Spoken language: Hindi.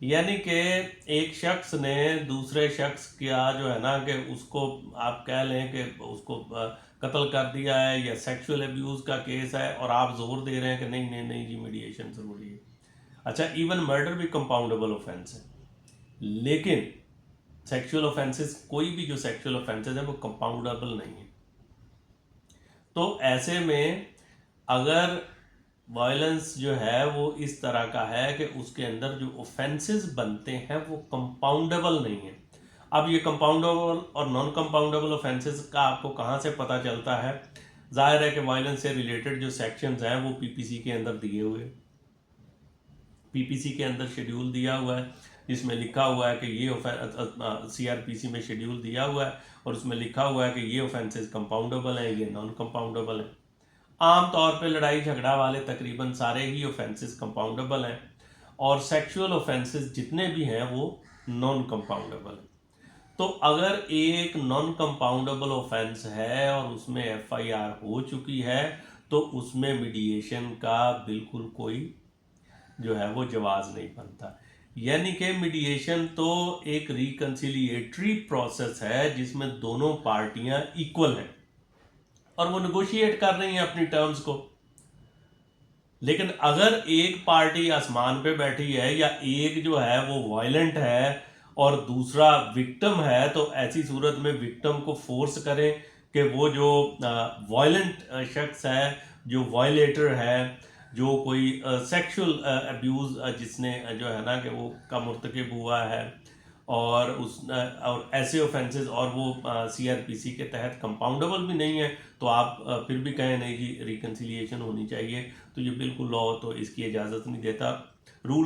यानी कि एक शख्स ने दूसरे शख्स का जो है ना कि उसको आप कह लें कि उसको कत्ल कर दिया है या सेक्सुअल अब्यूज़ का केस है और आप जोर दे रहे हैं कि नहीं नहीं नहीं जी मीडिएशन ज़रूरी है। अच्छा, इवन मर्डर भी कंपाउंडेबल ऑफेंस है, लेकिन सेक्सुअल ऑफेंसेस, कोई भी जो सेक्सुअल ऑफेंसेस है वो कंपाउंडेबल नहीं है। तो ऐसे में अगर वायलेंस जो है वो इस तरह का है कि उसके अंदर जो ऑफेंसेस बनते हैं वो कंपाउंडेबल नहीं है। अब ये कंपाउंडेबल और नॉन कंपाउंडेबल ऑफेंसेस का आपको कहाँ से पता चलता है? जाहिर है कि वायलेंस से रिलेटेड जो सेक्शंस हैं वो पीपीसी के अंदर दिए हुए, पीपीसी के अंदर शेड्यूल दिया हुआ है जिसमें लिखा हुआ है कि ये सीआरपीसी में शेड्यूल दिया हुआ है और उसमें लिखा हुआ है कि ये ऑफेंसेस कंपाउंडेबल हैं, ये नॉन कंपाउंडेबल हैं। आम तौर पे लड़ाई झगड़ा वाले तकरीबन सारे ही ऑफेंसेस कंपाउंडेबल हैं और सेक्सुअल ऑफेंसेस जितने भी हैं वो नॉन कंपाउंडेबल हैं। तो अगर एक नॉन कंपाउंडेबल ऑफेंस है और उसमें एफआईआर हो चुकी है तो उसमें मीडिएशन का बिल्कुल कोई जो है वो जवाज नहीं बनता। यानी कि मीडिएशन तो एक रिकंसिलिएटरी प्रोसेस है जिसमें दोनों पार्टियां इक्वल हैं और वो नेगोशिएट कर रही हैं अपनी टर्म्स को। लेकिन अगर एक पार्टी आसमान पे बैठी है या एक जो है वो वायलेंट है और दूसरा विक्टिम है, तो ऐसी सूरत में विक्टिम को फोर्स करें कि वो जो वायलेंट शख्स है, जो वायलेटर है, जो कोई सेक्सुअल अब्यूज़ जिसने जो है ना कि वो का मुर्तकिब हुआ है और और ऐसे ऑफेंसेस और वो सीआरपीसी के तहत कंपाउंडेबल भी नहीं है, तो आप फिर भी कहें नहीं जी रिकंसिलिएशन होनी चाहिए, तो ये बिल्कुल लॉ तो इसकी इजाज़त नहीं देता। रूल